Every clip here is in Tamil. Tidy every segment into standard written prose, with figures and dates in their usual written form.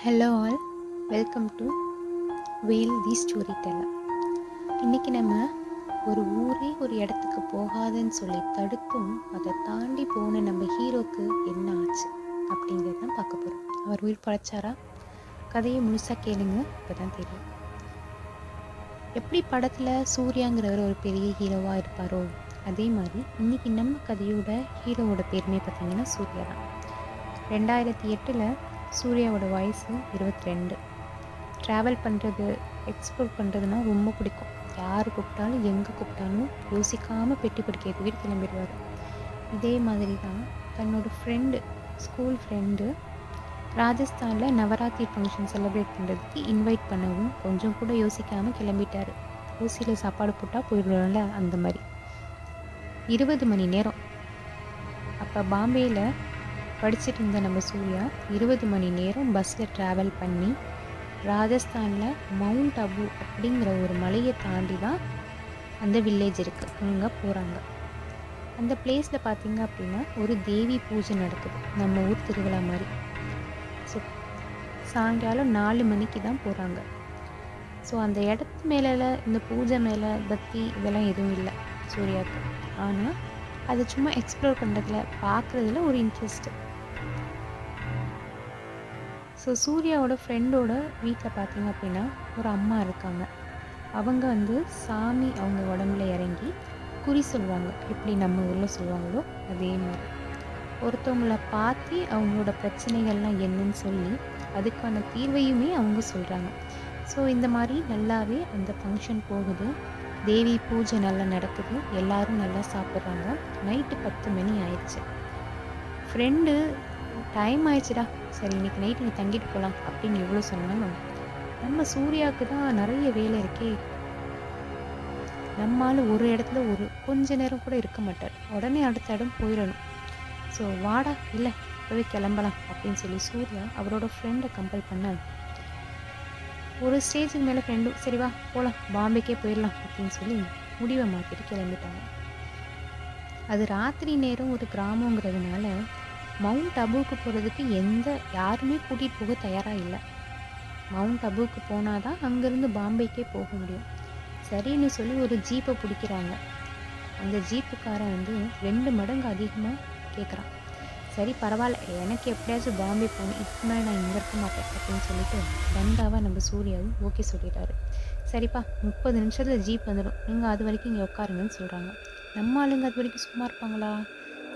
Hello all, welcome to Vel the storyteller. இன்றைக்கி நம்ம ஒரு ஊரே ஒரு இடத்துக்கு போகாதுன்னு சொல்லி தடுத்தும் அதை தாண்டி போன நம்ம ஹீரோக்கு என்ன ஆச்சு அப்படிங்கிறது தான் பார்க்க போகிறோம். அவர் உயிர் பழைச்சாரா? கதையை முழுசாக கேளுங்க, இப்போ தான் தெரியும். எப்படி படத்தில் சூர்யாங்கிறவர் ஒரு பெரிய ஹீரோவாக இருப்பாரோ அதே மாதிரி இன்றைக்கி நம்ம கதையோட ஹீரோவோட பேருமே பார்த்திங்கன்னா சூர்யா தான். 2008 சூர்யாவோட வயசு 22. ட்ராவல் பண்ணுறது, எக்ஸ்ப்ளோர் பண்ணுறதுனா ரொம்ப பிடிக்கும். யார் கூப்பிட்டாலும் எங்கே கூப்பிட்டாலும் யோசிக்காமல் பெட்டி படிக்க தூக்கிட்டு கிளம்பிடுவார். இதே மாதிரி தான் தன்னோட ஸ்கூல் ஃப்ரெண்டு ராஜஸ்தானில் நவராத்திரி ஃபங்க்ஷன் செலிப்ரேட் பண்ணுறதுக்கு இன்வைட் பண்ணவும் கொஞ்சம் கூட யோசிக்காமல் கிளம்பிட்டார். ஊசியில் சாப்பாடு போட்டால் போயிடுவோம்ல, அந்த மாதிரி. 20 மணி நேரம். அப்போ பாம்பேயில் படிச்சுட்டு இருந்த நம்ம சூர்யா 20 மணி நேரம் பஸ்ஸில் ட்ராவல் பண்ணி ராஜஸ்தானில் மவுண்ட் அபு அப்படிங்கிற ஒரு மலையை தாண்டி தான் அந்த வில்லேஜ் இருக்குது, அங்கே போகிறாங்க. அந்த பிளேஸில் பார்த்திங்க அப்படின்னா ஒரு தேவி பூஜை நடக்குது, நம்ம ஊர் திருவிழா மாதிரி. ஸோ சாயங்காலம் 4 மணிக்கு தான் போகிறாங்க. ஸோ அந்த இடத்து மேலே இந்த பூஜை மேலே பக்தி இதெல்லாம் எதுவும் இல்லை சூர்யாவுக்கு. ஆனால் அதை சும்மா எக்ஸ்ப்ளோர் பண்ணுறதுல பார்க்குறதுல ஒரு இன்ட்ரெஸ்ட்டு. ஸோ சூர்யாவோட ஃப்ரெண்டோட வீட்டில் பார்த்திங்க அப்படின்னா ஒரு அம்மா இருக்காங்க. அவங்க சாமி அவங்க உடம்புல இறங்கி குறி சொல்லுவாங்க, எப்படி நம்ம ஊரில் சொல்லுவாங்களோ அதே மாதிரி. ஒருத்தவங்கள பார்த்து அவங்களோட பிரச்சனைகள்லாம் என்னன்னு சொல்லி அதுக்கான தீர்வையுமே அவங்க சொல்கிறாங்க. ஸோ இந்த மாதிரி நல்லாவே அந்த ஃபங்க்ஷன் போகுது. தேவி பூஜை நல்லா நடக்குது, எல்லோரும் நல்லா சாப்பிட்றாங்க. நைட்டு 10 மணி ஆயிடுச்சு. ஃப்ரெண்டு டைம் ஆயிடுச்சுடா, சரி இன்னைக்கு நைட்டு நீ தங்கிட்டு போகலாம் அப்படின்னு எவ்வளோ சொன்னாலும் நம்ம சூர்யாவுக்கு தான் நிறைய வேலை இருக்கே. நம்மால் ஒரு இடத்துல கொஞ்ச நேரம் கூட இருக்க மாட்டார், உடனே அடுத்த இடம் போயிடணும். ஸோ வாடா, இல்லை இப்போவே கிளம்பலாம் அப்படின்னு சொல்லி சூர்யா அவரோட ஃப்ரெண்டை கம்பல் பண்ண ஒரு ஸ்டேஜுக்கு மேலே ஃப்ரெண்டும் சரி வா போகலாம், பாம்பேக்கே போயிடலாம் அப்படின்னு சொல்லி முடிவை மாற்றிட்டு கிளம்பிட்டாங்க. அது ராத்திரி நேரம், ஒரு கிராமங்கிறதுனால மவுண்ட் அபுவுக்கு போகிறதுக்கு யாருமே கூட்டிகிட்டு போக தயாராக இல்லை. மவுண்ட் அபுவுக்கு போனால் தான் அங்கேருந்து பாம்பேக்கே போக முடியும். சரின்னு சொல்லி ஒரு ஜீப்பை பிடிக்கிறாங்க. அந்த ஜீப்புக்காரன் 2 மடங்கு அதிகமாக கேட்குறான். சரி பரவாயில்ல, எனக்கு எப்படியாச்சும் பாம்பே போகணும், இதுக்கு மேலே நான் இங்கே இருக்க மாட்டேன் அப்படின்னு சொல்லிட்டு பந்தாவாக நம்ம சூர்யாவும் ஓகே சொல்லிட்டாரு. சரிப்பா 30 நிமிஷத்தில் ஜீப் வந்துடும், நீங்கள் அது வரைக்கும் இங்கே உட்காருங்கன்னு சொல்கிறாங்க. நம்ம ஆளுங்க அது வரைக்கும் சும்மா இருப்பாங்களா?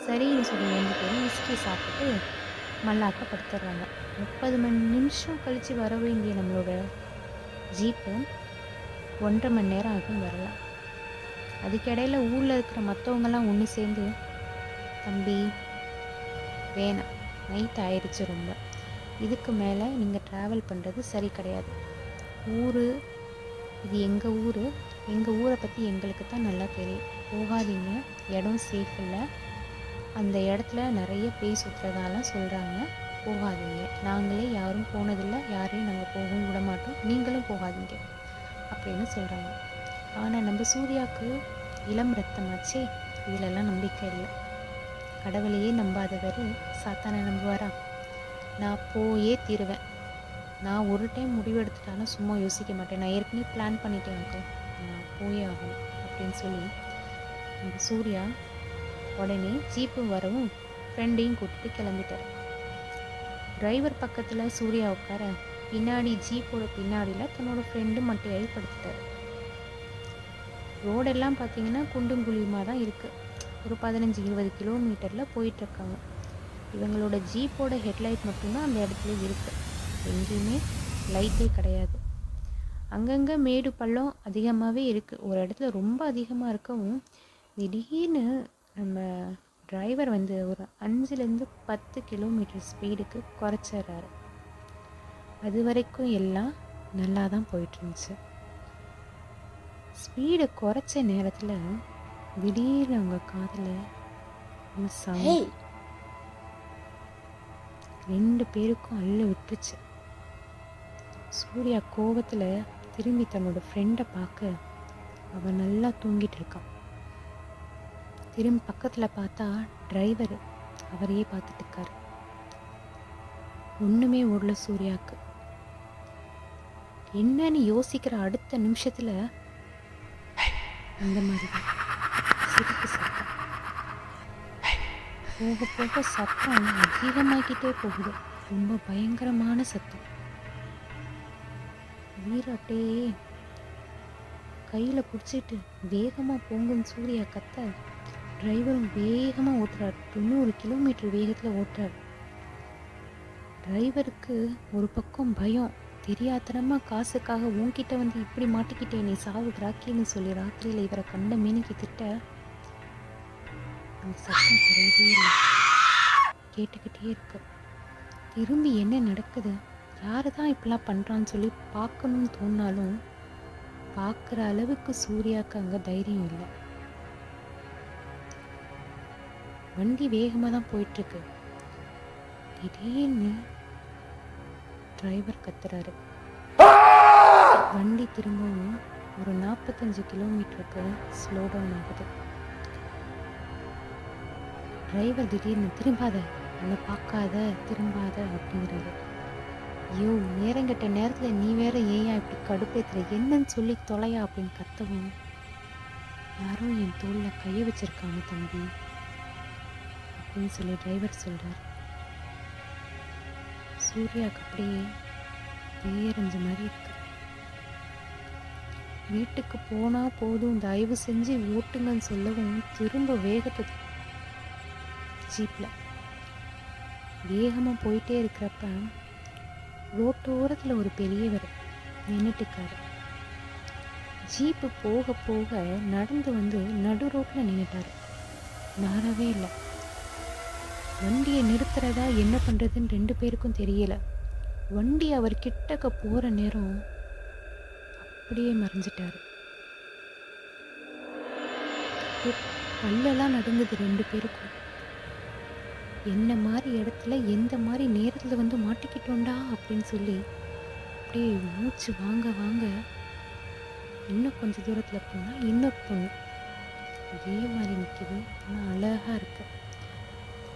சரின்னு சொல்லி 2 பேரும் விஸ்கி சாப்பிட்டு மல்லாக்க படுத்துடுறாங்க. 30 நிமிஷம் கழித்து வர வேண்டிய நம்மளோட ஜீப்பு 1.5 மணி நேரம் ஆகும் வரலாம். அதுக்கிடையில் ஊரில் இருக்கிற மற்றவங்கெல்லாம் ஒன்று சேர்ந்து, தம்பி வேணாம், நைட் ஆயிடுச்சு ரொம்ப, இதுக்கு மேலே நீங்கள் ட்ராவல் பண்ணுறது சரி கிடையாது. இது எங்கள் ஊரை பற்றி எங்களுக்கு தான் நல்லா தெரியும், போகாதீங்க, இடம் சேஃப் இல்லை, அந்த இடத்துல நிறைய பேய் சுற்றுறதாலாம் சொல்கிறாங்க, போகாதீங்க, நாங்களே யாரும் போனதில்லை, யாரையும் நாங்கள் போகவும் விட மாட்டோம், நீங்களும் போகாதீங்க அப்படின்னு சொல்கிறாங்க. ஆனால் நம்ம சூர்யாவுக்கு இளம் ரத்தமாச்சே, இதிலெல்லாம் நம்பிக்கை இல்லை. கடவுளையே நம்பாதவர் சாத்தானை நம்புவாரா? நான் போயே தீருவேன், நான் ஒரு டைம் முடிவு எடுத்துட்டாலும் சும்மா யோசிக்க மாட்டேன், நான் ஏற்கனவே பிளான் பண்ணிட்டேன் அங்கிள், நான் போயே ஆகணும் அப்படின்னு சொல்லி நம்ம சூர்யா உடனே ஜீப்பு வரவும் ஃப்ரெண்டையும் கூப்பிட்டு கிளம்பிட்டார். டிரைவர் பக்கத்தில் சூர்யா உட்கார பின்னாடி ஜீப்போட பின்னாடியில் தன்னோட ஃப்ரெண்டு மட்டையாகி படுத்துட்டார். ரோடெல்லாம் பார்த்தீங்கன்னா குண்டும் குழியுமாக தான் இருக்குது. ஒரு 15-20 கிலோமீட்டரில் போயிட்டுருக்காங்க. இவங்களோட ஜீப்போட ஹெட்லைட் மட்டும்தான் அந்த இடத்துல இருக்குது, எங்கேயுமே லைட்டே கிடையாது. அங்கங்கே மேடு பள்ளம் அதிகமாகவே இருக்குது. ஒரு இடத்துல ரொம்ப அதிகமாக இருக்கவும் திடீர்னு நம்ம டிரைவர் ஒரு 5-10 கிலோமீட்டர் ஸ்பீடுக்கு குறைச்சிட்றாரு. அது வரைக்கும் எல்லாம் நல்லா தான் போயிட்டுருந்துச்சு. ஸ்பீடை குறைச்ச நேரத்தில் திடீர்னு அவங்க காதில் ஒரு சவுண்ட் 2 பேருக்கும் அள்ள விட்டுருச்சு. சூர்யா கோபத்தில் திரும்பி தன்னோட ஃப்ரெண்டை பார்க்க, அவன் நல்லா தூங்கிட்டு இருக்கான். திரும்பி பக்கத்தில் பார்த்தா டிரைவர் அவரையே பார்த்துட்டு இருக்காரு. ஒன்றுமே ஓடல சூர்யாவுக்கு. என்னன்னு யோசிக்கிற அடுத்த நிமிஷத்துல அந்த மாதிரி தான் சிரிப்பு சத்தம். போக போக சத்தம் அதிகமாகிட்டே போகுது. ரொம்ப பயங்கரமான சத்தம். உயிர் அப்படியே கையில் பிடிச்சிட்டு வேகமாக போங்குன்னு சூர்யா கத்த, டிரைவரும் வேகமாக ஓட்டுறார். 90 கிலோமீட்டர் வேகத்தில் ஓட்டுறார். டிரைவருக்கு ஒரு பக்கம் பயம். தெரியாதனமாக காசுக்காக உன்கிட்ட வந்து இப்படி மாட்டிக்கிட்டே நீ சாவு கிராக்கின்னு சொல்லி ராத்திரியில் இவரை கண்ட மேனிக்கு திட்ட, அந்த சத்தம் குறையவே இல்லை, கேட்டுக்கிட்டே இருக்கு. திரும்பி என்ன நடக்குது, யாரு தான் இப்படிலாம் பண்ணுறான்னு சொல்லி பார்க்கணும்னு தோணாலும் பார்க்குற அளவுக்கு சூர்யாவுக்கு அங்கே தைரியம் இல்லை. வண்டி வேகமாக தான் போயிட்டுருக்கு. திடீர்னு டிரைவர் கத்துறாரு. வண்டி திரும்பவும் ஒரு 45 கிலோமீட்டருக்கு ஸ்லோ டவுன் ஆகுது. டிரைவர் திடீர்னு திரும்பாத, என்னை பார்க்காத, திரும்பாத அப்படிங்கிறாரு. ஐயோ, நேரங்கட்ட நேரத்தில் நீ வேற ஏன் இப்படி கடுப்பேத்துற, என்னன்னு சொல்லி தொலையா அப்படின்னு கத்தவும், யாரோ என் தோளில் கையை வச்சிருக்காங்க தம்பி அப்படின்னு சொல்லி டிரைவர் சொல்கிறார். சூர்யாவுக்கு அப்படியே பேரஞ்ச மாதிரி இருக்கு. வீட்டுக்கு போனால் போதும், தயவு செஞ்சு ஓட்டுங்கன்னு சொல்லவும் திரும்ப வேகத்தை ஜீப்பில் வேகமாக போயிட்டே இருக்கிறப்ப ரோட்டோரத்தில் ஒரு பெரியவர் நின்றுட்டுருக்காரு. ஜீப்பு போக போக நடந்து வந்து நடு ரோட்டில் நின்றுட்டார். நகரவே இல்லை. வண்டியை நிறுத்துறதா என்ன பண்ணுறதுன்னு 2 பேருக்கும் தெரியல. வண்டி அவர் கிட்டக்க போகிற நேரம் அப்படியே மறைஞ்சிட்டாரு. பல்லெல்லாம் நடுங்குது 2 பேருக்கும். என்ன மாதிரி இடத்துல எந்த மாதிரி நேரத்தில் வந்து மாட்டிக்கிட்டோண்டா அப்படின்னு சொல்லி அப்படியே மூச்சு வாங்க வாங்க இன்னும் கொஞ்சம் தூரத்தில் போனால் இன்னொரு பொண்ணு இதே மாதிரி நிற்கிது. ஆனால் அழகாக இருக்கு.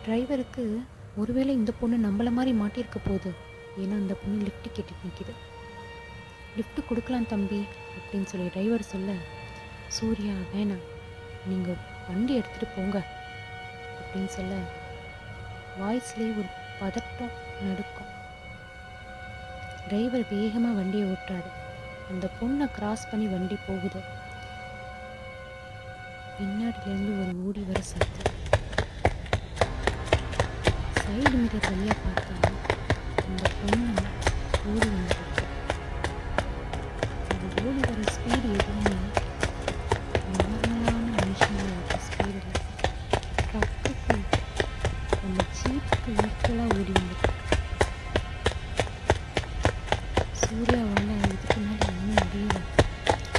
டிரைவருக்கு ஒருவேளை இந்த பொண்ணு நம்மளை மாதிரி மாட்டியிருக்க போகுது. ஏன்னா அந்த பொண்ணு லிஃப்ட் கேட்டுட்டு நிற்கிது. லிஃப்ட் கொடுக்கலாம் தம்பி அப்படின்னு சொல்லி டிரைவர் சொல்ல, சூர்யா வேணாம், நீங்கள் வண்டி எடுத்துகிட்டு போங்க அப்படின்னு சொல்ல, வாய்ஸ்லேயே ஒரு பதட்டம் நடுக்கும். டிரைவர் வேகமாக வண்டியை ஓட்டுறாரு. அந்த பொண்ணை கிராஸ் பண்ணி வண்டி போகுது. பின்னாடியிலேருந்து ஒரு ஓடி வர சத்தம். சைடு மிரர் வழியாக பார்த்தா அந்த பொண்ணை ஓடி வந்துருக்கு. அது ஓடி வர ஸ்பீடு எதுவுமே நார்மலான மனுஷங்களோட ஸ்பீடில் ட்ரக்குக்கு அந்த ஜீப்புக்கு ஈக்குவலாக ஓடி வந்துருக்கு. சூர்யாவால் இதுக்கு மேலே ஒன்றும் முடியல.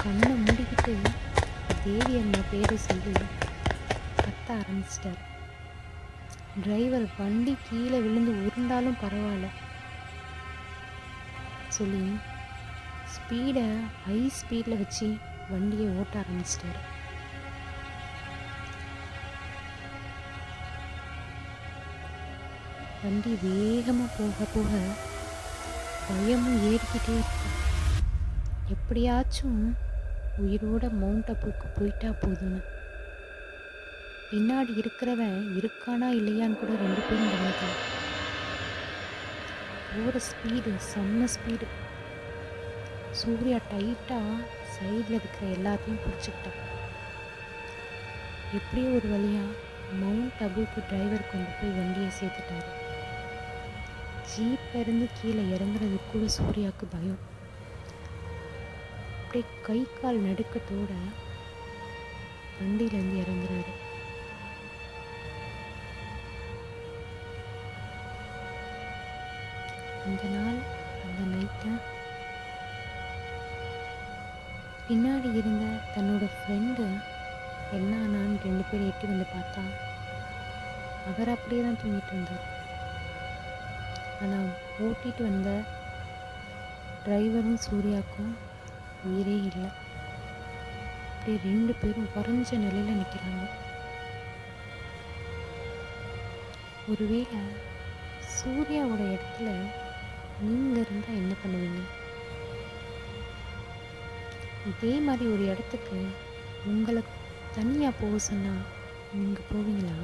கண்ணை மூடிக்கிட்டு தேவி அம்மா பேரை சொல்லி கத்த ஆரம்பிச்சிட்டார். டிரைவர் வண்டி கீழே விழுந்து உருண்டாலும் பரவாயில்ல சொல்லி ஸ்பீடை ஹை ஸ்பீடில் வச்சு வண்டியை ஓட்ட ஆரம்பிச்சிட்டாரு. வண்டி வேகமாக போக போக பயமும் ஏறிக்கிட்டே இருக்கு. எப்படியாச்சும் உயிரோட மவுண்ட் அப்புக்கு போயிட்டா போதும்னு. பின்னாடி இருக்கிறவன் இருக்கானா இல்லையான்னு கூட 2 பேரும் கவனிக்கலாம். போகிற ஸ்பீடு செம்ம ஸ்பீடு. சூர்யா டைட்டாக சைடில் இருக்கிற எல்லாத்தையும் பிடிச்சிக்கிட்டான். எப்படியோ ஒரு வழியாக மவுண்ட் அபுக்கு டிரைவர் கொண்டு போய் வண்டியை சேர்த்துட்டாரு. ஜீப்லேருந்து கீழே இறங்குறதுக்கு கூட சூர்யாவுக்கு பயம். அப்படியே கை கால் நடுக்கத்தோட வண்டியிலேருந்து இறங்குறாரு. அந்த நாள் அந்த நைட்டை பின்னாடி இருந்த தன்னோட ஃப்ரெண்டு என்னானான்னு 2 பேர் எட்டி வந்து பார்த்தா அவர் அப்படியே தான் தூங்கிட்டு இருந்தார். ஆனால் ஓட்டிகிட்டு வந்த டிரைவரும் சூர்யாவுக்கும் உயிரே இல்லை. அப்படியே 2 பேரும் வரைஞ்ச நிலையில் நிற்கிறாங்க. ஒருவேளை சூர்யாவோட இடத்துல நீங்கள் இருந்தால் என்ன பண்ணுவீங்க? இதே மாதிரி ஒரு இடத்துக்கு உங்களை தனியாக போக சொன்னால் நீங்கள் போவீங்களா?